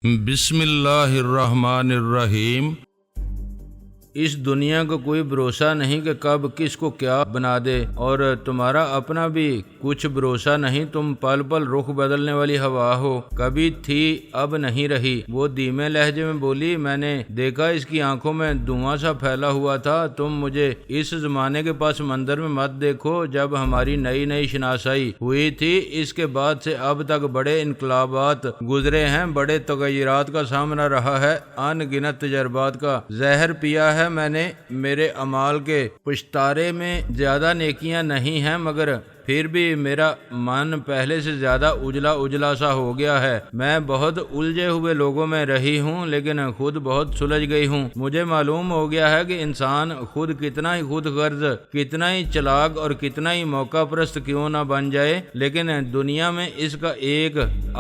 بسم اللہ الرحمن الرحیم۔ اس دنیا کو کوئی بھروسہ نہیں کہ کب کس کو کیا بنا دے، اور تمہارا اپنا بھی کچھ بھروسہ نہیں۔ تم پل پل رخ بدلنے والی ہوا ہو، کبھی تھی اب نہیں رہی۔ وہ دھیمے لہجے میں بولی، میں نے دیکھا اس کی آنکھوں میں دھواں سا پھیلا ہوا تھا۔ تم مجھے اس زمانے کے پس منظر میں مت دیکھو جب ہماری نئی نئی شناسائی ہوئی تھی۔ اس کے بعد سے اب تک بڑے انقلابات گزرے ہیں، بڑے تغیرات کا سامنا رہا ہے، ان گنت تجربات کا زہر پیا ہے میں نے۔ میرے اعمال کے پشتارے میں زیادہ نیکیاں نہیں ہیں، مگر پھر بھی میرا من پہلے سے زیادہ اجلا اجلا سا ہو گیا ہے۔ میں بہت الجھے ہوئے لوگوں میں رہی ہوں، لیکن خود بہت سلجھ گئی ہوں۔ مجھے معلوم ہو گیا ہے کہ انسان خود کتنا ہی خود غرض، کتنا ہی چلاک اور کتنا ہی موقع پرست کیوں نہ بن جائے، لیکن دنیا میں اس کا ایک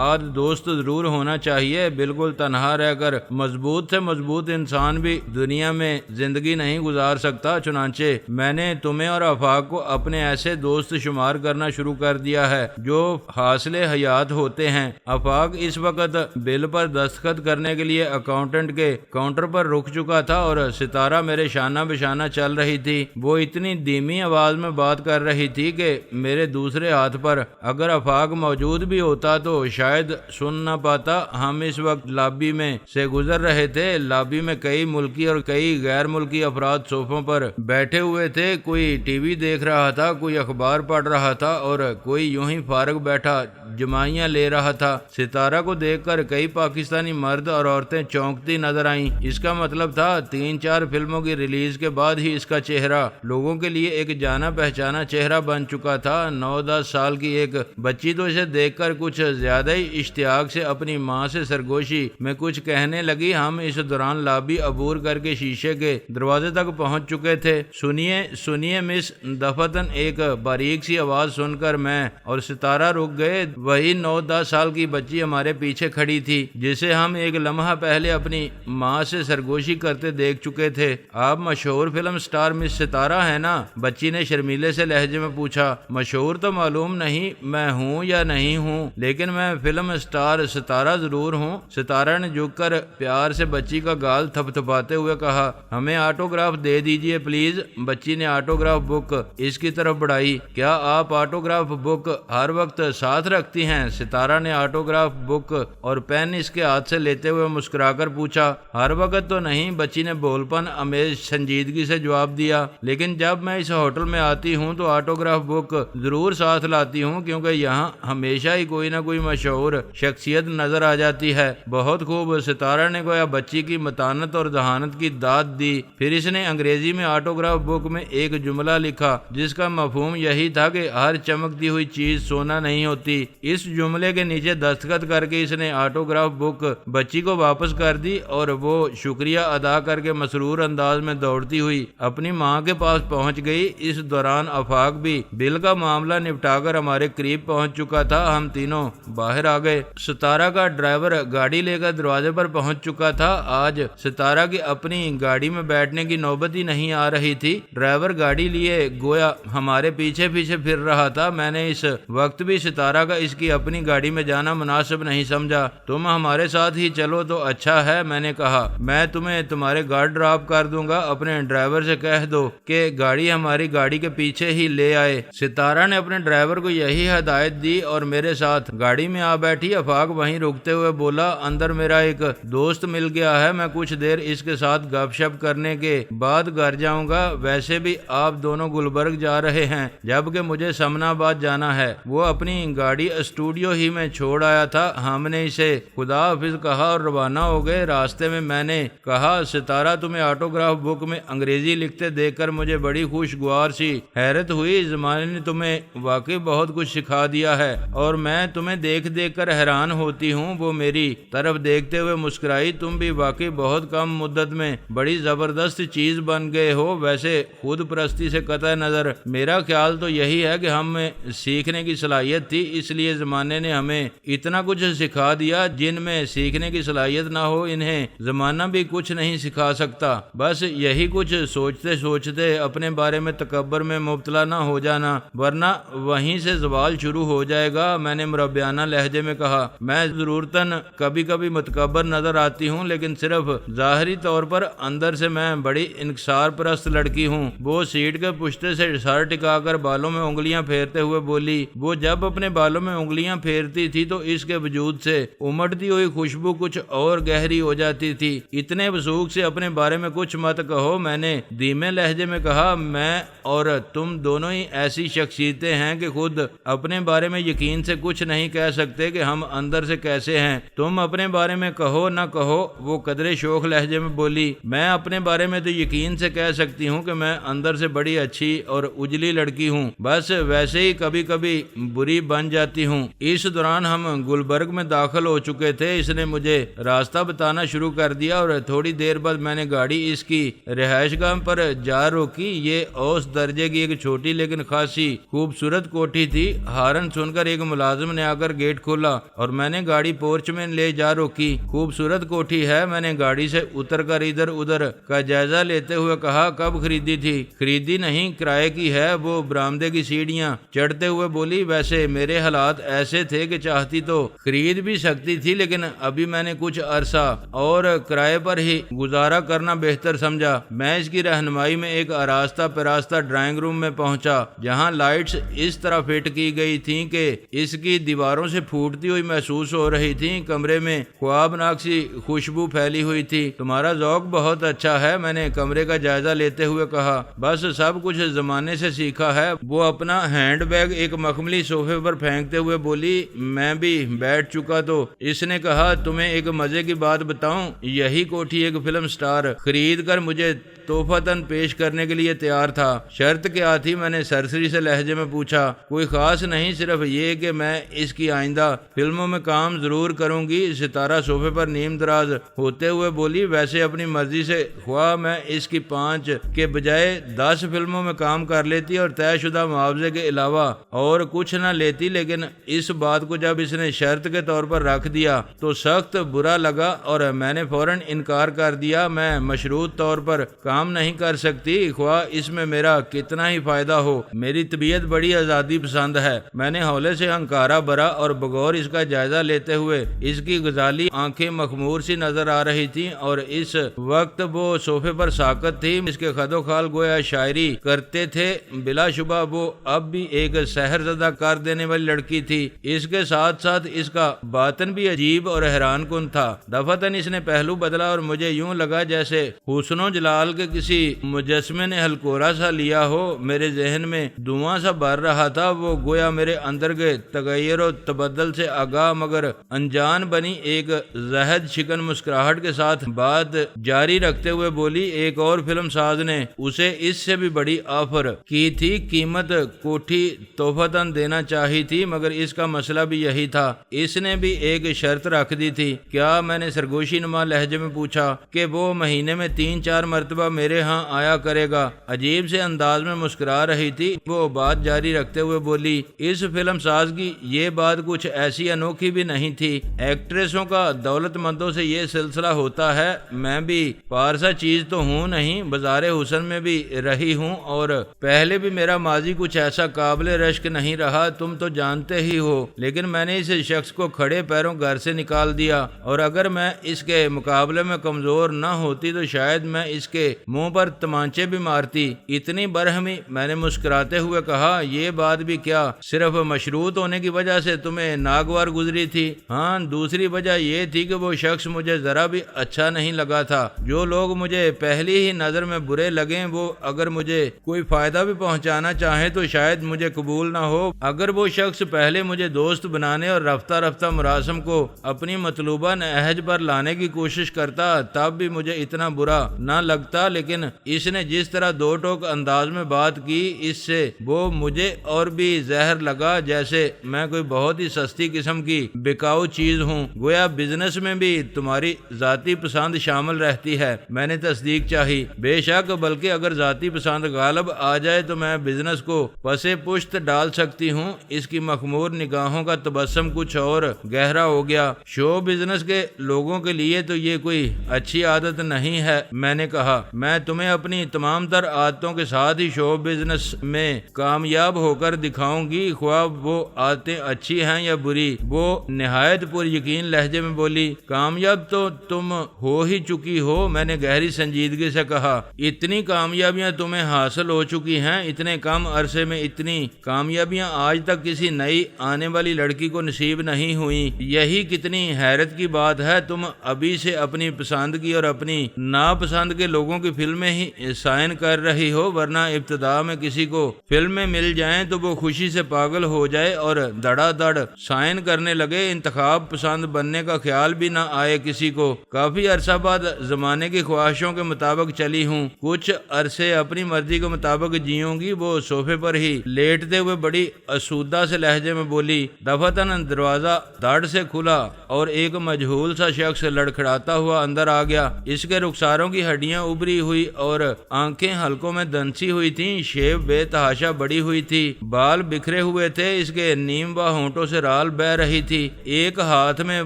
آدھ دوست ضرور ہونا چاہیے۔ بالکل تنہا رہ کر مضبوط سے مضبوط انسان بھی دنیا میں زندگی نہیں گزار سکتا۔ چنانچہ میں نے تمہیں اور آفاق کو اپنے ایسے دوست شمار کرنا شروع کر دیا ہے جو حاصل حیات ہوتے ہیں۔ آفاق اس وقت بل پر دستخط کرنے کے لیے اکاؤنٹنٹ کے کاؤنٹر پر رک چکا تھا، اور ستارہ میرے شانہ بشانہ چل رہی تھی۔ وہ اتنی دھیمی آواز میں بات کر رہی تھی کہ میرے دوسرے ہاتھ پر اگر آفاق موجود بھی ہوتا تو شاید سن نہ پاتا۔ ہم اس وقت لابی میں سے گزر رہے تھے۔ لابی میں کئی ملکی اور کئی غیر ملکی افراد صوفوں پر بیٹھے ہوئے تھے۔ کوئی ٹی وی دیکھ رہا تھا، کوئی اخبار پڑھ رہا تھا، اور کوئی یوں ہی فارغ بیٹھا جمائیاں لے رہا تھا۔ ستارہ کو دیکھ کر کئی پاکستانی مرد اور عورتیں چونکتی نظر آئیں۔ اس کا مطلب تھا 3-4 فلموں کی ریلیز کے بعد ہی اس کا چہرہ لوگوں کے لیے ایک جانا پہچانا چہرہ بن چکا تھا۔ 9-10 سال کی ایک بچی تو اسے دیکھ کر کچھ زیادہ ہی اشتیاق سے اپنی ماں سے سرگوشی میں کچھ کہنے لگی۔ ہم اس دوران لابی عبور کر کے شیشے کے دروازے تک پہنچ چکے تھے۔ سنیے مس، دفتن ایک باریک سی آواز سن کر میں اور ستارہ رک گئے۔ وہی 9-10 سال کی بچی ہمارے پیچھے کھڑی تھی جسے ہم ایک لمحہ پہلے اپنی ماں سے سرگوشی کرتے دیکھ چکے تھے۔ آپ مشہور فلم سٹار مس ستارہ ہیں نا؟ بچی نے شرمیلے سے لہجے میں پوچھا۔ مشہور تو معلوم نہیں میں ہوں یا نہیں ہوں، لیکن میں فلم سٹار ستارہ ضرور ہوں۔ ستارہ نے جھک کر پیار سے بچی کا گال تھپ تھپاتے ہوئے کہا، ہمیں آٹوگراف دے دیجئے پلیز۔ بچی نے آٹوگراف بک اس کی طرف بڑھائی۔ کیا آپ آٹوگراف بک ہر وقت ساتھ رکھتی ہیں؟ ستارہ نے آٹوگراف بک اور پین اس کے ہاتھ سے لیتے ہوئے مسکرا کر پوچھا۔ ہر وقت تو نہیں، بچی نے بول پن امیز سنجیدگی سے جواب دیا، لیکن جب میں اس ہوٹل میں آتی ہوں تو آٹوگراف بک ضرور ساتھ لاتی ہوں، کیونکہ یہاں ہمیشہ ہی کوئی نہ کوئی مشہور شخصیت نظر آ جاتی ہے۔ بہت خوب، ستارہ نے گویا بچی کی متانت اور ذہانت کی داد دی۔ پھر اس نے انگریزی میں آٹوگراف بک میں ایک جملہ لکھا جس کا مفہوم یہی تھا کہ ہر چمکتی ہوئی چیز سونا نہیں ہوتی۔ اس جملے کے نیچے دستخط کر کے اس نے آٹوگراف بک بچی کو واپس کر دی، اور وہ شکریہ ادا کر کے مسرور انداز میں دوڑتی ہوئی اپنی ماں کے پاس پہنچ گئی۔ اس دوران آفاق بھی بل کا معاملہ نپٹا کر ہمارے قریب پہنچ چکا تھا۔ ہم تینوں باہر آ گئے۔ ستارہ کا ڈرائیور گاڑی لے کر دروازے پر پہنچ چکا تھا۔ آج ستارہ کی اپنی گاڑی میں بیٹھنے کی نوبت ہی نہیں آ رہی تھی۔ ڈرائیور گاڑی لیے گویا ہمارے پیچھے پیچھے پھر رہا تھا۔ میں نے اس وقت بھی ستارہ کا اس کی اپنی گاڑی میں جانا مناسب نہیں سمجھا۔ تم ہمارے ساتھ ہی چلو تو اچھا ہے، میں نے کہا۔ میں تمہیں تمہارے گھر ڈراپ کر دوں گا، اپنے ڈرائیور سے کہہ دو کہ گاڑی ہماری گاڑی کے پیچھے ہی لے آئے۔ ستارہ نے اپنے ڈرائیور کو یہی ہدایت دی اور میرے ساتھ گاڑی میں آ بیٹھی۔ آفاق وہیں رکتے ہوئے بولا، اندر میرا ایک دوست مل گیا ہے، میں کچھ دیر اس کے ساتھ گپ شپ کرنے کے بعد گھر جاؤں گا۔ ویسے بھی آپ دونوں گلبرگ جا رہے ہیں جبکہ مجھے سمنا آباد جانا ہے۔ وہ اپنی گاڑی اسٹوڈیو ہی میں چھوڑ آیا تھا۔ ہم نے اسے خدا حافظ کہا اور روانہ ہو گئے۔ راستے میں میں نے کہا، ستارہ تمہیں آٹوگراف بک میں انگریزی لکھتے دیکھ کر مجھے بڑی خوشگوار سی حیرت ہوئی۔ زمانے نے تمہیں واقعی بہت کچھ سکھا دیا ہے، اور میں تمہیں دیکھ دیکھ کر حیران ہوتی ہوں۔ وہ میری طرف دیکھتے ہوئے مسکرائی۔ تم بھی واقعی بہت کم مدت میں بڑی زبردست چیز بن گئے ہو۔ ویسے خود پرستی سے قطع نظر میرا خیال تو یہی ہے ہے کہ ہم میں سیکھنے کی صلاحیت تھی، اس لیے زمانے نے ہمیں اتنا کچھ سکھا دیا۔ جن میں سیکھنے کی صلاحیت نہ ہو انہیں زمانہ بھی کچھ نہیں سکھا سکتا۔ بس یہی کچھ سوچتے سوچتے اپنے بارے میں تکبر میں مبتلا نہ ہو جانا، ورنہ وہیں سے زوال شروع ہو جائے گا۔ میں نے مربیانہ لہجے میں کہا، میں ضرورتاً کبھی کبھی متکبر نظر آتی ہوں، لیکن صرف ظاہری طور پر اندر سے میں بڑی انکسار پرست لڑکی ہوں۔ وہ سیٹ کے پشتے سے سر ٹکا کر بالوں میں انگلیاں پھیرتے ہوئے بولی۔ وہ جب اپنے بالوں میں انگلیاں پھیرتی تھی تو اس کے وجود سے امٹتی ہوئی خوشبو کچھ اور گہری ہو جاتی تھی۔ اتنے وثوق سے اپنے بارے میں کچھ مت کہو، میں نے دھیمے لہجے میں کہا۔ میں اور تم دونوں ہی ایسی شخصیتیں ہیں کہ خود اپنے بارے میں یقین سے کچھ نہیں کہہ سکتے کہ ہم اندر سے کیسے ہیں۔ تم اپنے بارے میں کہو نہ کہو، وہ قدرے شوخ لہجے میں بولی، میں اپنے بارے میں تو یقین سے کہہ سکتی ہوں کہ میں اندر سے بڑی اچھی اور اجلی لڑکی ہوں، بس ویسے ہی کبھی کبھی بری بن جاتی ہوں۔ اس دوران ہم گلبرگ میں داخل ہو چکے تھے۔ اس نے مجھے راستہ بتانا شروع کر دیا اور تھوڑی دیر بعد میں نے گاڑی اس کی رہائش گاہ پر جا روکی۔ یہ اوسط درجے کی ایک چھوٹی لیکن خاصی خوبصورت کوٹھی تھی۔ ہارن سن کر ایک ملازم نے آ کر گیٹ کھولا اور میں نے گاڑی پورچ میں لے جا روکی۔ خوبصورت کوٹھی ہے، میں نے گاڑی سے اتر کر ادھر ادھر کا جائزہ لیتے ہوئے کہا۔ کب خریدی تھی؟ خریدی نہیں، کرائے کی ہے۔ وہ برآمدے کی سیڑھیاں چڑھتے ہوئے بولی، ویسے میرے حالات ایسے تھے کہ چاہتی تو خرید بھی سکتی تھی، لیکن ابھی میں نے کچھ عرصہ اور کرائے پر ہی گزارا کرنا بہتر سمجھا۔ میں اس کی رہنمائی میں ایک آراستہ پراستہ ڈرائنگ روم میں پہنچا، جہاں لائٹس اس طرح فٹ کی گئی تھیں کہ اس کی دیواروں سے پھوٹتی ہوئی محسوس ہو رہی تھیں۔ کمرے میں خوابناک سی خوشبو پھیلی ہوئی تھی۔ تمہارا ذوق بہت اچھا ہے، میں نے کمرے کا جائزہ لیتے ہوئے کہا۔ بس سب کچھ زمانے سے سیکھا ہے۔ وہ اپنا ہینڈ بیگ ایک مخملی صوفے پر پھینکتے ہوئے بولی۔ میں بھی بیٹھ چکا تو اس نے کہا، تمہیں ایک مزے کی بات بتاؤں؟ یہی کوٹھی ایک فلم سٹار خرید کر مجھے تحفتاً پیش کرنے کے لیے تیار تھا۔ شرط کیا تھی؟ میں نے سرسری سے لہجے میں پوچھا۔ کوئی خاص نہیں، صرف یہ کہ میں اس کی آئندہ فلموں میں کام ضرور کروں گی۔ ستارہ صوفے پر نیم دراز ہوتے ہوئے بولی، ویسے اپنی مرضی سے خواہ میں اس کی 5 کے بجائے 10 فلموں میں کام کر لیتی اور طے شدہ معاوضے کے علاوہ اور کچھ نہ لیتی، لیکن اس بات کو جب اس نے شرط کے طور پر رکھ دیا تو سخت برا لگا اور میں نے فوراً انکار کر دیا۔ میں مشروط طور پر کام نہیں کر سکتی، خواہ اس میں میرا کتنا ہی فائدہ ہو۔ میری طبیعت بڑی آزادی پسند ہے۔ میں نے ہولے سے ہنکارا بھرا اور بغور اس کا جائزہ لیتے ہوئے اس کی غزالی آنکھیں مخمور سی نظر آ رہی تھیں اور اس وقت وہ صوفے پر ساکت تھی۔ اس کے خد و خال گویا شاعری کرتے تھے۔ بلا شبہ وہ اب بھی ایک سحر زدہ کر دینے والی لڑکی تھی۔ اس کے ساتھ ساتھ اس کا باطن بھی عجیب اور حیران کن تھا۔ دفعتاً اس نے پہلو بدلا اور مجھے یوں لگا جیسے حسن و جلال کے کسی مجسمے نے ہلکورا سا لیا ہو۔ میرے ذہن میں دھواں سا بھر رہا تھا۔ وہ گویا میرے اندر کے تغیر و تبدل سے آگاہ مگر انجان بنی ایک زہد شکن مسکراہٹ کے ساتھ بات جاری رکھتے ہوئے بولی، ایک اور فلم ساز نے اسے اس سے بھی بڑی آفر کی تھی۔ قیمت کوٹھی تحفتاً دینا چاہی تھی، مگر اس کا مسئلہ بھی یہی تھا، اس نے بھی ایک شرط رکھ دی تھی۔ کیا؟ میں نے سرگوشی نما لہجے میں پوچھا۔ کہ وہ مہینے میں 3-4 مرتبہ میرے ہاں آیا کرے گا۔ عجیب سے انداز میں مسکرا رہی تھی۔ وہ بات جاری رکھتے ہوئے بولی، اس فلم ساز کی یہ بات کچھ ایسی انوکھی بھی نہیں تھی۔ ایکٹریسوں کا دولت مندوں سے یہ سلسلہ ہوتا ہے۔ میں بھی پارسا چیز تو ہوں نہیں، بازار حسن میں بھی رہی ہوں اور پہلے بھی میرا ماضی کچھ ایسا قابل رشک نہیں رہا، تم تو جانتے ہی ہو۔ لیکن میں نے اس شخص کو کھڑے پیروں گھر سے نکال دیا، اور اگر میں اس کے مقابلے میں کمزور نہ ہوتی تو شاید میں اس کے منہ پر تمانچے بھی مارتی۔ اتنی برہمی؟ میں نے مسکراتے ہوئے کہا۔ یہ بات بھی کیا صرف مشروط ہونے کی وجہ سے تمہیں ناگوار گزری تھی؟ ہاں، دوسری وجہ یہ تھی کہ وہ شخص مجھے ذرا بھی اچھا نہیں لگا تھا۔ جو لوگ مجھے پہلی ہی نظر میں برے لگیں وہ اگر مجھے کوئی فائدہ بھی پہنچانا چاہیں تو شاید مجھے قبول نہ ہو۔ اگر وہ شخص پہلے مجھے دوست بنانے اور رفتہ رفتہ مراسم کو اپنی مطلوبہ نہج پر لانے کی کوشش کرتا تب بھی مجھے اتنا برا نہ لگتا، لیکن اس نے جس طرح دو ٹوک انداز میں بات کی اس سے وہ مجھے اور بھی زہر لگا، جیسے میں کوئی بہت ہی سستی قسم کی بکاؤ چیز ہوں۔ گویا بزنس میں بھی تمہاری ذاتی پسند شامل رہتی ہے۔ میں نے تصدیق چاہی۔ بے شک، بلکہ اگر ذاتی پسند غالب آ جائے تو میں بزنس کو پسے پشت ڈال سکتی ہوں۔ اس کی مخمور نگاہوں کا تبسم کچھ اور گہرا ہو گیا۔ شو بزنس کے لوگوں کے لیے تو یہ کوئی اچھی عادت نہیں ہے، میں نے کہا۔ میں تمہیں اپنی تمام تر عادتوں کے ساتھ ہی شو بزنس میں کامیاب ہو کر دکھاؤں گی، خواہ وہ عادتیں اچھی ہیں یا بری۔ وہ نہایت پر یقین لہجے میں بولی۔ کامیاب تو تم ہو ہی چکی ہو، میں نے گہری سنجیدگی سے کہا۔ اتنی کامیابیاں تمہیں حاصل ہو چکی ہیں، اتنے کم عرصے میں اتنی کامیابیاں آج تک کسی نئی آنے والی لڑکی کو نصیب نہیں ہوئی۔ یہی کتنی حیرت کی بات ہے، تم ابھی سے اپنی پسند کی اور اپنی ناپسند کے لوگوں کی فلمیں ہی سائن کر رہی ہو، ورنہ ابتدا میں کسی کو فلمیں مل جائیں تو وہ خوشی سے پاگل ہو جائے اور دڑا دڑ سائن کرنے لگے، انتخاب پسند بننے کا خیال بھی نہ آئے کسی کو۔ کافی عرصہ بعد زمانے کی خواہشوں کے مطابق چلی ہوں، کچھ عرصے اپنی مرضی کے مطابق جیوں گی۔ وہ صوفے پر ہی لیٹتے ہوئے بڑی اسودہ سے لہجے میں بولی۔ دفعتاً دروازہ دھڑ سے کھلا اور ایک مجہول سا شخص لڑکھڑاتا ہوا اندر آ گیا۔ اس کے رخساروں کی ہڈیاں ابری ہوئی اور آنکھیں حلقوں میں دنسی ہوئی تھیں، شیب بے تحاشا بڑی ہوئی تھی، بال بکھرے ہوئے تھے، اس کے نیم با ہونٹوں سے رال بہ رہی تھی۔ ایک ہاتھ میں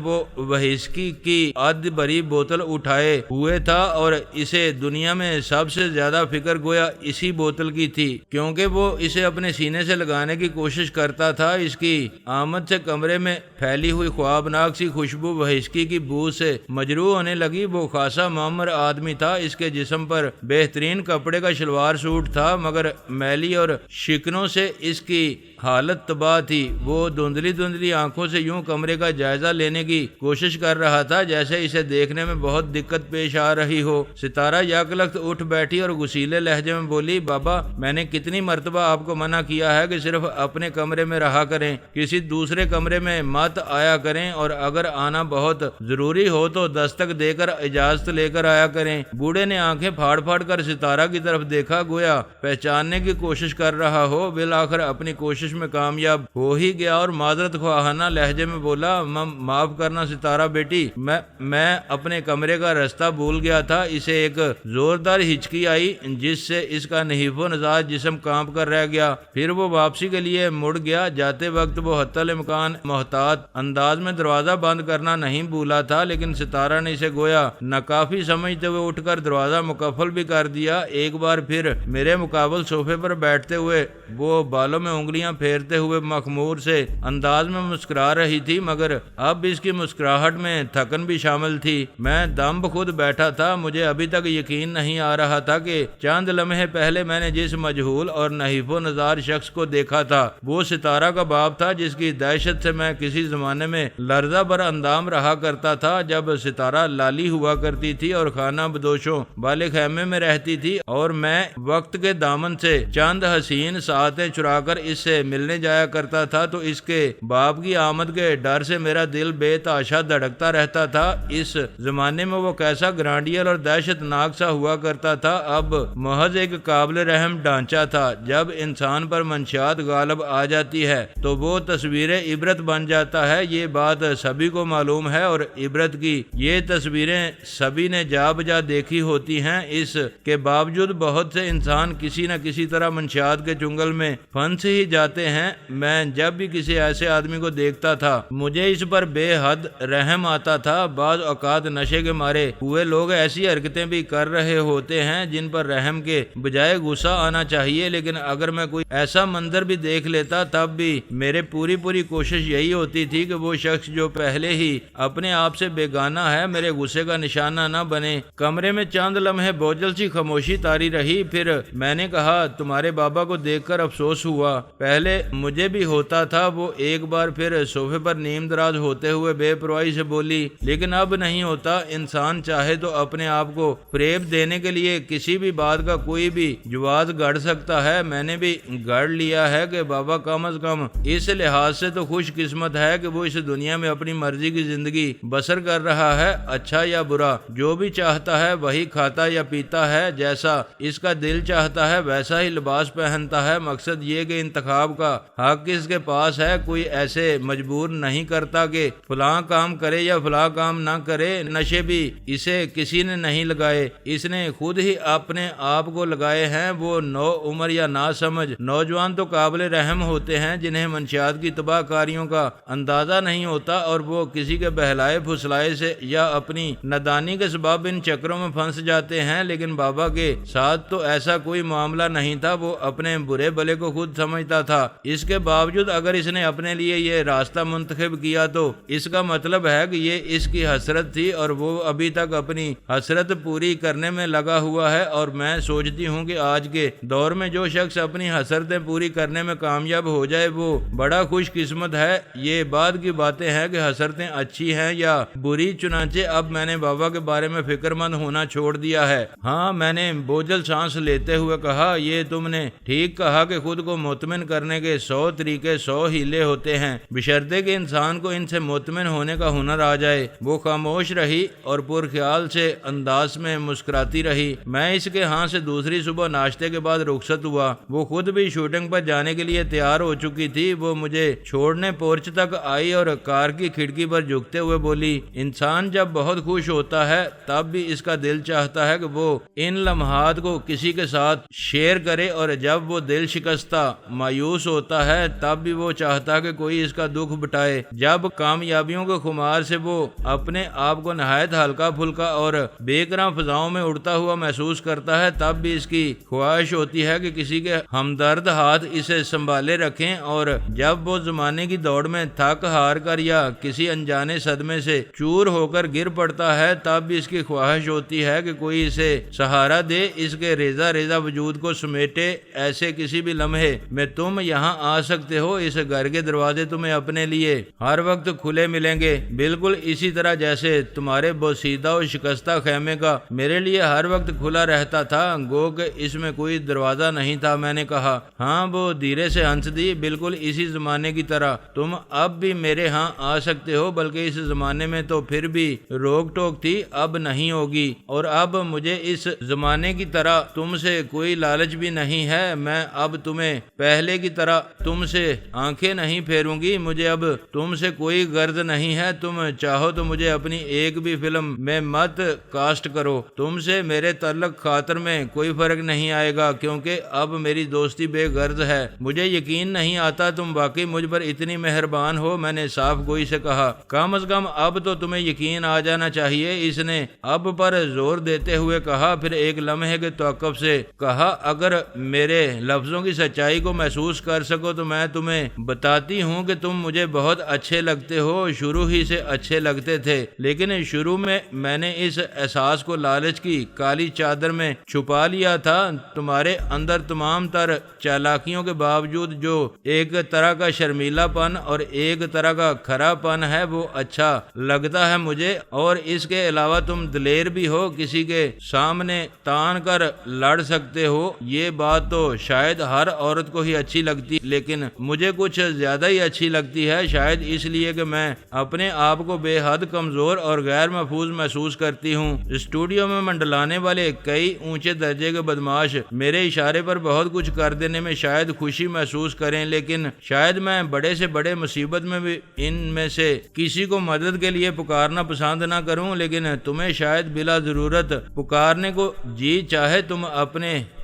وہ وہسکی کی اد بری بوتل اٹھائے ہوئے تھا اور اسے دنیا میں سب سے زیادہ فکر گویا اسی بوتل کی تھی، کیونکہ وہ اسے اپنے سینے سے لگانے کی کوشش کرتا تھا۔ اس کی آمد سے کمرے میں پھیلی ہوئی خوابناک سی خوشبو وہسکی کی بو سے مجروح ہونے لگی۔ وہ خاصا معمر آدمی تھا، اس کے جسم پر بہترین کپڑے کا شلوار سوٹ تھا، مگر میلی اور شکنوں سے اس کی حالت تباہ تھی۔ وہ دھندلی دھندلی آنکھوں سے یوں کمرے کا جائزہ لینے کی کوشش کر رہا تھا جیسے اسے دیکھنے میں بہت دقت پیش آ رہی ہو۔ ستارہ یکلخت اٹھ بیٹھی اور غصیلے لہجے میں بولی، بابا میں نے کتنی مرتبہ آپ کو منع کیا ہے کہ صرف اپنے کمرے میں رہا کریں، کسی دوسرے کمرے میں مت آیا کریں، اور اگر آنا بہت ضروری ہو تو دستک دے کر اجازت لے کر آیا کریں۔ بوڑھے نے آنکھیں پھاڑ پھاڑ کر ستارہ کی طرف دیکھا، گویا پہچاننے کی کوشش کر رہا ہو۔ بالآخر اپنی کوشش میں کامیاب ہو ہی گیا اور معذرت خواہانہ لہجے میں بولا، معاف کرنا ستارہ بیٹی، میں اپنے کمرے کا رستہ بھول گیا تھا۔ اسے ایک زوردار ہچکی آئی جس سے اس کا نحیف و نزاج جسم کانپ کر رہ گیا۔ پھر وہ واپسی کے لیے مڑ گیا۔ جاتے وقت وہ حتی الامکان محتاط انداز میں دروازہ بند کرنا نہیں بھولا تھا، لیکن ستارہ نے اسے گویا ناکافی سمجھتے ہوئے اٹھ کر دروازہ مقفل بھی کر دیا۔ ایک بار پھر میرے مقابل صوفے پر بیٹھتے ہوئے وہ بالوں میں انگلیاں پھیرتے ہوئے مخمور سے انداز میں مسکرا رہی تھی، مگر اب اس کی مسکراہٹ میں تھکن بھی شامل تھی۔ میں دم بخود بیٹھا تھا، مجھے ابھی تک یقین نہیں آ رہا تھا کہ چند لمحے پہلے میں نے جس مجہول اور نحیف و نزار شخص کو دیکھا تھا وہ ستارہ کا باپ تھا، جس کی دہشت سے میں کسی زمانے میں لرزہ بر اندام رہا کرتا تھا جب ستارہ لالی ہوا کرتی تھی اور خانہ بدوشوں والے خیمے میں رہتی تھی، اور میں وقت کے دامن سے چند حسین ساعتیں چرا کر اس سے ملنے جایا کرتا تھا تو اس کے باپ کی آمد کے ڈر سے میرا دل بے تحاشا دھڑکتا رہتا تھا۔ اس زمانے میں وہ کیسا گرانڈیل اور دہشت ناک سا ہوا کرتا تھا، اب محض ایک قابل رحم ڈھانچہ تھا۔ جب انسان پر منشیات غالب آ جاتی ہے تو وہ تصویر عبرت بن جاتا ہے، یہ بات سبھی کو معلوم ہے، اور عبرت کی یہ تصویریں سبھی نے جا بجا دیکھی ہوتی ہیں۔ اس کے باوجود بہت سے انسان کسی نہ کسی طرح منشیات کے چنگل میں پھنس ہی جاتے ہیں۔ میں جب بھی کسی ایسے آدمی کو دیکھتا تھا مجھے اس پر بے حد رحم آتا تھا۔ بعض اوقات نشے کے مارے ہوئے لوگ ایسی حرکتیں بھی کر رہے ہوتے ہیں جن پر رحم کے بجائے غصہ آنا چاہیے، لیکن اگر میں کوئی ایسا منظر بھی دیکھ لیتا تب بھی میرے پوری کوشش یہی ہوتی تھی کہ وہ شخص جو پہلے ہی اپنے آپ سے بیگانہ ہے میرے غصے کا نشانہ نہ بنے۔ کمرے میں چند لمحے بوجھل سی خاموشی طاری رہی، پھر میں نے کہا، تمہارے بابا کو دیکھ کر افسوس ہوا، پہلے مجھے بھی ہوتا تھا۔ وہ ایک بار پھر صوفے پر نیم دراز ہوتے ہوئے بے پرواہی سے بولی، لیکن اب نہیں ہوتا۔ انسان چاہے تو اپنے آپ کو فریب دینے کے لیے کسی بھی بات کا کوئی بھی جواز گڑ سکتا ہے۔ میں نے بھی گڑ لیا ہے کہ بابا کم از کم اس لحاظ سے تو خوش قسمت ہے کہ وہ اس دنیا میں اپنی مرضی کی زندگی بسر کر رہا ہے، اچھا یا برا، جو بھی چاہتا ہے وہی کھاتا یا پیتا ہے، جیسا اس کا دل چاہتا ہے ویسا ہی لباس پہنتا ہے۔ مقصد یہ کہ انتخاب کا حق اس کے پاس ہے، کوئی ایسے مجبور نہیں کرتا کہ فلاں کام کرے یا فلاں کام نہ کرے۔ نشے بھی اسے کسی نے نہیں لگائے، اس نے خود ہی اپنے آپ کو لگائے ہیں۔ وہ نو عمر یا نا سمجھ سمجھ نوجوان تو قابل رحم ہوتے ہیں جنہیں منشیات کی تباہ کاریوں کا اندازہ نہیں ہوتا اور وہ کسی کے بہلائے پھسلائے سے یا اپنی نادانی کے سبب ان چکروں میں پھنس جاتے ہیں، لیکن بابا کے ساتھ تو ایسا کوئی معاملہ نہیں تھا۔ وہ اپنے برے بھلے کو خود سمجھتا تھا۔ اس کے باوجود اگر اس نے اپنے لیے یہ راستہ منتخب کیا تو اس کا مطلب ہے کہ یہ اس کی حسرت تھی اور وہ ابھی تک اپنی حسرت پوری کرنے میں لگا ہوا ہے، اور میں سوچتی ہوں کہ آج کے دور میں جو شخص اپنی حسرتیں پوری کرنے میں کامیاب ہو جائے وہ بڑا خوش قسمت ہے۔ یہ بعد کی باتیں ہیں کہ حسرتیں اچھی ہیں یا بری، چنانچہ اب میں نے بابا کے بارے میں فکر مند ہونا چھوڑ دیا ہے۔ ہاں، میں نے بوجھل سانس لیتے ہوئے کہا، یہ تم نے ٹھیک کہا کہ خود کو مطمئن کرنے کے 100 طریقے 100 ہیلے ہوتے ہیں، بشرطے کہ انسان کو ان سے مطمئن ہونے کا ہنر آ جائے۔ وہ خاموش رہی اور پرخیال سے انداز میں مسکراتی رہی۔ میں اس کے ہاں سے دوسری صبح ناشتے کے بعد رخصت ہوا۔ وہ خود بھی شوٹنگ پر جانے کے لیے تیار ہو چکی تھی۔ وہ مجھے چھوڑنے پورچ تک آئی اور کار کی کھڑکی پر جھکتے ہوئے بولی، انسان جب بہت خوش ہوتا ہے تب بھی اس کا دل چاہتا ہے کہ وہ ان لمحات کو کسی کے ساتھ شیئر کرے، اور جب وہ دل شکستہ مایوس ہوتا ہے تب بھی وہ چاہتا ہے کہ کوئی اس کا دکھ بٹائے۔ جب کامیابیوں کے خمار سے وہ اپنے آپ کو نہایت ہلکا پھلکا اور بے کراں فضاؤں میں اڑتا ہوا محسوس کرتا ہے تب بھی اس کی خواہش ہوتی ہے کہ کسی کے ہمدرد ہاتھ اسے سنبھالے رکھیں، اور جب وہ زمانے کی دوڑ میں تھک ہار کر یا کسی انجانے صدمے سے چور ہو کر گر پڑتا ہے تب بھی اس کی خواہش ہوتی ہے کہ کوئی اسے سہارا دے، اس کے ریزہ ریزہ وجود کو سمیٹے۔ ایسے کسی بھی لمحے میں تم یہاں آ سکتے ہو، اس گھر کے دروازے تمہیں اپنے لیے ہر وقت کھلے ملیں گے، بالکل اسی طرح جیسے تمہارے بوسیدہ و شکستہ خیمے کا میرے لیے ہر وقت کھلا رہتا تھا۔ گو کہ اس میں کوئی دروازہ نہیں تھا۔ میں نے کہا، ہاں۔ وہ دھیرے سے ہنس دی، بالکل اسی زمانے کی طرح تم اب بھی میرے ہاں آ سکتے ہو، بلکہ اس زمانے میں تو پھر بھی روک ٹوک تھی، اب نہیں ہوگی، اور اب مجھے اس زمانے کی طرح تم سے کوئی لالچ بھی نہیں ہے۔ میں اب تمہیں پہلے کی طرح تم سے آنکھیں نہیں پھیروں گی، مجھے اب تم سے کوئی غرض نہیں ہے۔ تم چاہو تو مجھے اپنی ایک بھی فلم میں مت کاسٹ کرو، تم سے میرے تعلق خاطر میں کوئی فرق نہیں آئے گا، کیونکہ اب میری دوستی بے غرض ہے۔ مجھے یقین نہیں آتا تم واقعی مجھ پر اتنی مہربان ہو، میں نے صاف گوئی سے کہا۔ کم از کم اب تو تمہیں یقین آ جانا چاہیے، اس نے اب پر زور دیتے ہوئے کہا، پھر ایک لمحے کے توقف سے کہا، اگر میرے لفظوں کی سچائی کو محسوس کر سکو تو میں تمہیں بتاتی ہوں کہ تم مجھے بہت اچھے لگتے ہو، شروع ہی سے اچھے لگتے تھے، لیکن شروع میں نے اس احساس کو لالچ کی کالی چادر میں چھپا لیا تھا۔ تمہارے اندر تمام تر چالاکیوں کے باوجود جو ایک طرح کا شرمیلا پن اور ایک طرح کا کھرا پن ہے وہ اچھا لگتا ہے مجھے، اور اس کے علاوہ تم دلیر بھی ہو، کسی کے سامنے تان کر لڑ سکتے ہو۔ یہ بات تو شاید ہر عورت کو ہی اچھی لگتی، لیکن مجھے کچھ زیادہ ہی اچھی لگتی ہے، شاید اس لیے کہ میں اپنے آپ کو بے حد کمزور اور غیر محفوظ محسوس کرتی ہوں۔ اسٹوڈیو میں منڈلانے والے کئی اونچے درجے کے بدماش میرے اشارے پر بہت کچھ کر دینے میں شاید خوشی محسوس کریں، لیکن شاید میں بڑے سے بڑے مصیبت میں بھی ان میں سے کسی کو مدد کے لیے پکارنا پسند نہ کروں، لیکن تمہیں شاید بلا ضرورت پکارنے کو جی چاہے، تم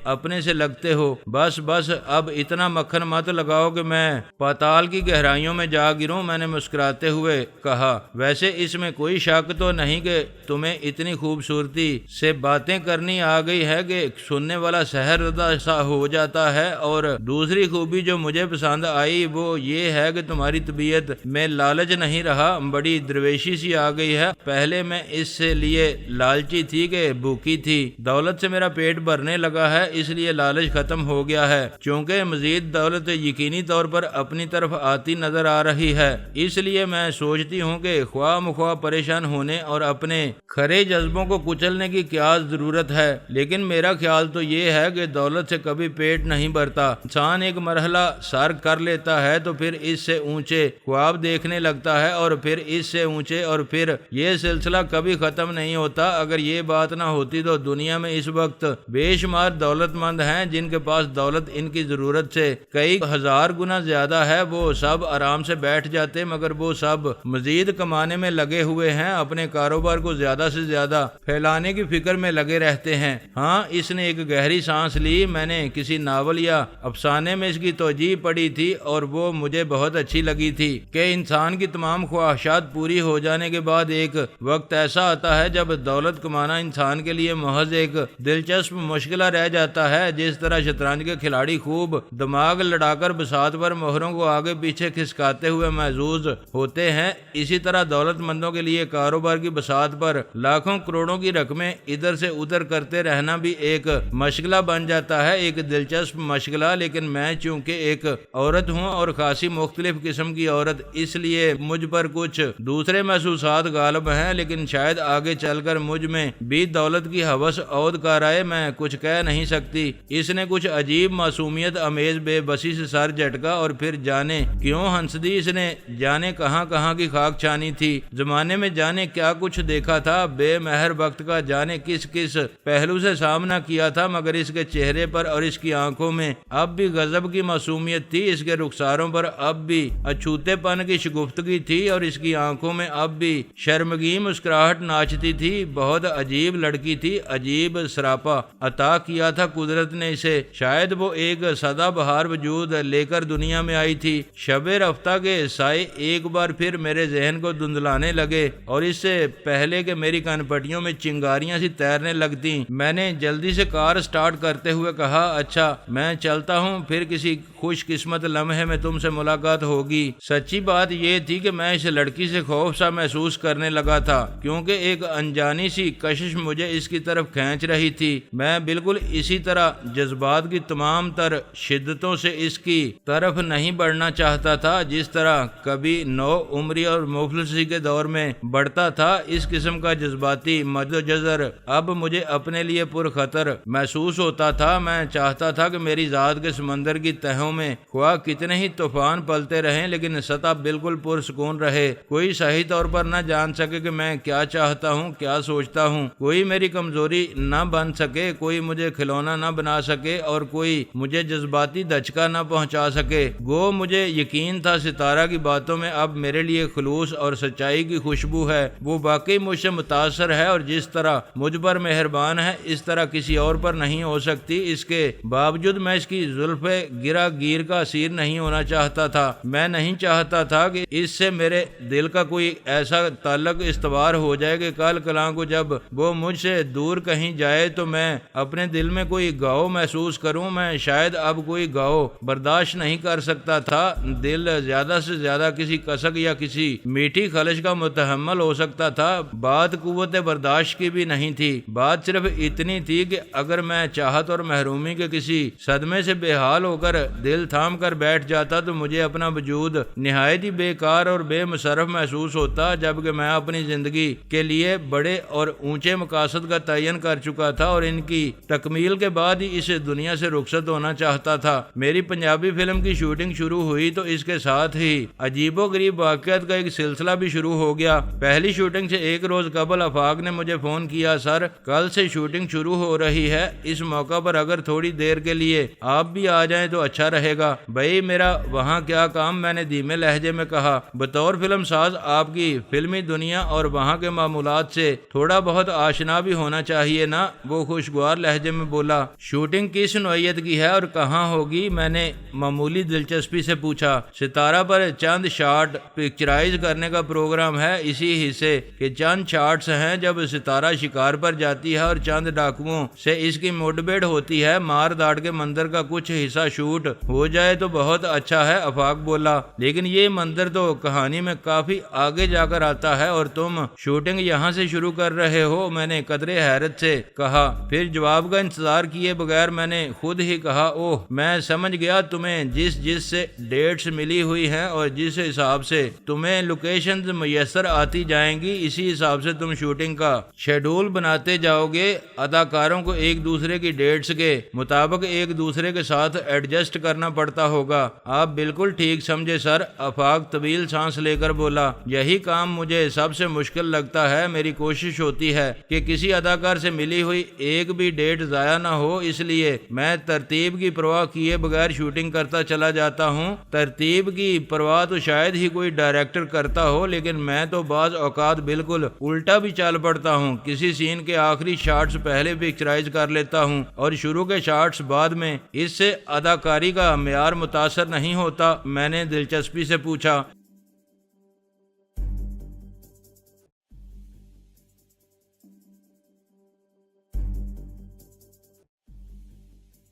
اپنے سے لگتے ہو۔ بس اب اتنا مکھن مت لگاؤ کہ میں پاتال کی گہرائیوں میں جا گروں، میں نے مسکراتے ہوئے کہا۔ ویسے اس میں کوئی شک تو نہیں کہ تمہیں اتنی خوبصورتی سے باتیں کرنی آ گئی ہے کہ سننے والا سحرزدہ سا ہو جاتا ہے، اور دوسری خوبی جو مجھے پسند آئی وہ یہ ہے کہ تمہاری طبیعت میں لالچ نہیں رہا، بڑی درویشی سی آ گئی ہے۔ پہلے میں اس سے لیے لالچی تھی کہ بھوکی تھی، دولت سے میرا پیٹ بھرنے لگا ہے، اس لیے لالچ ختم ہو گیا ہے، چونکہ مزید دولت یقینی طور پر اپنی طرف آتی نظر آ رہی ہے۔ اس لیے میں سوچتی ہوں کہ خواہ مخواہ پریشان ہونے اور اپنے کھرے جذبوں کو کچلنے کی کیا ضرورت ہے، لیکن میرا خیال تو یہ ہے کہ دولت سے کبھی پیٹ نہیں بھرتا۔ انسان ایک مرحلہ سر کر لیتا ہے تو پھر اس سے اونچے خواب دیکھنے لگتا ہے، اور پھر اس سے اونچے، اور پھر یہ سلسلہ کبھی ختم نہیں ہوتا۔ اگر یہ بات نہ ہوتی تو دنیا میں اس وقت بے شمار دولت دولت مند ہیں جن کے پاس دولت ان کی ضرورت سے کئی ہزار گنا زیادہ ہے، وہ سب آرام سے بیٹھ جاتے، مگر وہ سب مزید کمانے میں لگے ہوئے ہیں، اپنے کاروبار کو زیادہ سے زیادہ پھیلانے کی فکر میں لگے رہتے ہیں۔ ہاں، اس نے ایک گہری سانس لی۔ میں نے کسی ناول یا افسانے میں اس کی توجیہ پڑھی تھی اور وہ مجھے بہت اچھی لگی تھی کہ انسان کی تمام خواہشات پوری ہو جانے کے بعد ایک وقت ایسا آتا ہے جب دولت کمانا انسان کے لیے محض ایک دلچسپ مشغلہ رہ جاتا ہے۔ جس طرح شطرنج کے کھلاڑی خوب دماغ لڑا کر بساط پر مہروں کو آگے پیچھے کھسکاتے ہوئے محظوظ ہوتے ہیں، اسی طرح دولت مندوں کے لیے کاروبار کی بساط پر لاکھوں کروڑوں کی رقمیں ادھر سے ادھر کرتے رہنا بھی ایک مشغلہ بن جاتا ہے، ایک دلچسپ مشغلہ۔ لیکن میں چونکہ ایک عورت ہوں اور خاصی مختلف قسم کی عورت، اس لیے مجھ پر کچھ دوسرے محسوسات غالب ہیں، لیکن شاید آگے چل کر مجھ میں بھی دولت کی ہوس عود کر آئے، میں کچھ کہہ نہیں سکتی۔ اس نے کچھ عجیب معصومیت امیز بے بسی سے سر جھٹکا اور پھر جانے کیوں ہنس دی۔ اس نے جانے کہاں کہاں کی خاک چھانی تھی، زمانے میں جانے کیا کچھ دیکھا تھا، بے مہر وقت کا جانے کس کس پہلو سے سامنا کیا تھا، مگر اس کے چہرے پر اور اس کی آنکھوں میں اب بھی غضب کی معصومیت تھی، اس کے رخساروں پر اب بھی اچھوتے پن کی شگفتگی تھی اور اس کی آنکھوں میں اب بھی شرمگین مسکراہٹ ناچتی تھی۔ بہت عجیب لڑکی تھی، عجیب سراپا عطا کیا تھا قدرت نے اسے، شاید وہ ایک سدا بہار وجود لے کر دنیا میں آئی تھی۔ شب رفتہ کے سائے ایک بار پھر میرے ذہن کو دھندلانے لگے اور اس سے پہلے کہ میری کان پٹیوں میں چنگاریاں سی تیرنے لگتی، میں نے جلدی سے کار سٹارٹ کرتے ہوئے کہا، اچھا میں چلتا ہوں، پھر کسی خوش قسمت لمحے میں تم سے ملاقات ہوگی۔ سچی بات یہ تھی کہ میں اس لڑکی سے خوف سا محسوس کرنے لگا تھا، کیونکہ ایک انجانی سی کشش مجھے اس کی طرف کھینچ رہی تھی۔ میں بالکل اسی طرح جذبات کی تمام تر شدتوں سے اس کی طرف نہیں بڑھنا چاہتا تھا جس طرح کبھی نو عمری اور مفلسی کے دور میں بڑھتا تھا۔ اس قسم کا جذباتی مد و جزر اب مجھے اپنے لیے پرخطر محسوس ہوتا تھا۔ میں چاہتا تھا کہ میری ذات کے سمندر کی تہوں میں خواہ کتنے ہی طوفان پلتے رہیں، لیکن سطح بالکل پرسکون رہے، کوئی صحیح طور پر نہ جان سکے کہ میں کیا چاہتا ہوں، کیا سوچتا ہوں، کوئی میری کمزوری نہ بن سکے، کوئی مجھے کھلونا نہ بنا سکے اور کوئی مجھے جذباتی دھچکا نہ پہنچا سکے۔ گو مجھے یقین تھا ستارہ کی باتوں میں اب میرے لیے خلوص اور سچائی کی خوشبو ہے، وہ واقعی مجھ سے متاثر ہے اور جس طرح مجھ پر مہربان ہے اس طرح کسی اور پر نہیں ہو سکتی۔ اس کے باوجود میں اس کی زلف گرا گیر کا اسیر نہیں ہونا چاہتا تھا۔ میں نہیں چاہتا تھا کہ اس سے میرے دل کا کوئی ایسا تعلق استوار ہو جائے کہ کل کلاں کو جب وہ مجھ سے دور کہیں جائے تو میں اپنے دل میں کوئی گاؤ محسوس کروں۔ میں شاید اب کوئی گاؤ برداشت نہیں کر سکتا تھا، دل زیادہ سے زیادہ کسی کسک یا کسی میٹھی خلش کا متحمل ہو سکتا تھا، بات قوت برداشت کی بھی نہیں تھی۔ بات صرف اتنی تھی کہ اگر میں چاہت اور محرومی کے کسی صدمے سے بے حال ہو کر دل تھام کر بیٹھ جاتا تو مجھے اپنا وجود نہایت ہی بیکار اور بے مصرف محسوس ہوتا، جبکہ میں اپنی زندگی کے لیے بڑے اور اونچے مقاصد کا تعین کر چکا تھا اور ان کی تکمیل کے بعد ہی اس دنیا سے رخصت ہونا چاہتا تھا۔ میری پنجابی فلم کی شوٹنگ شروع ہوئی تو اس کے ساتھ ہی عجیب و غریب واقعات کا ایک سلسلہ بھی شروع ہو گیا۔ پہلی شوٹنگ سے ایک روز قبل آفاق نے مجھے فون کیا، سر کل سے شوٹنگ شروع ہو رہی ہے، اس موقع پر اگر تھوڑی دیر کے لیے آپ بھی آ جائیں تو اچھا رہے گا۔ بھائی میرا وہاں کیا کام، میں نے دھیمے لہجے میں کہا۔ بطور فلم ساز آپ کی فلمی دنیا اور وہاں کے معمولات سے تھوڑا بہت آشنا بھی ہونا چاہیے نا، وہ خوشگوار لہجے میں بولا۔ شوٹنگ کس نوعیت کی ہے اور کہاں ہوگی، میں نے معمولی دلچسپی سے پوچھا۔ ستارہ پر چند شاٹ پکچرائز کرنے کا پروگرام ہے، اسی حصے کے چند شاٹس ہیں جب ستارہ شکار پر جاتی ہے اور چند ڈاکوؤں سے اس کی مڈبھیڑ ہوتی ہے۔ مار داڑ کے مندر کا کچھ حصہ شوٹ ہو جائے تو بہت اچھا ہے، آفاق بولا، لیکن یہ مندر تو کہانی میں کافی آگے جا کر آتا ہے اور تم شوٹنگ یہاں سے شروع کر رہے ہو، میں نے قدرے حیرت سے کہا۔ پھر جواب کا انتظار کیے بغیر میں نے خود ہی کہا، اوہ میں سمجھ گیا، تمہیں جس سے ڈیٹس ملی ہوئی ہیں اور جس حساب سے تمہیں لوکیشنز میسر آتی جائیں گی اسی حساب سے تم شوٹنگ کا شیڈول بناتے جاؤ گے۔ اداکاروں کو ایک دوسرے کی ڈیٹس کے مطابق ایک دوسرے کے ساتھ ایڈجسٹ کرنا پڑتا ہوگا۔ آپ بالکل ٹھیک سمجھے سر، آفاق طویل سانس لے کر بولا۔ یہی کام مجھے سب سے مشکل لگتا ہے، میری کوشش ہوتی ہے کہ کسی اداکار سے ملی ہوئی ایک بھی ڈیٹ ضائع نہ ہو، اس لیے میں ترتیب کی پرواہ کیے بغیر شوٹنگ کرتا چلا جاتا ہوں۔ ترتیب کی پرواہ تو شاید ہی کوئی ڈائریکٹر کرتا ہو، لیکن میں تو بعض اوقات بالکل الٹا بھی چال پڑتا ہوں۔ کسی سین کے آخری شاٹس پہلے پکچرائز کر لیتا ہوں اور شروع کے شاٹس بعد میں۔ اس سے اداکاری کا معیار متاثر نہیں ہوتا؟ میں نے دلچسپی سے پوچھا۔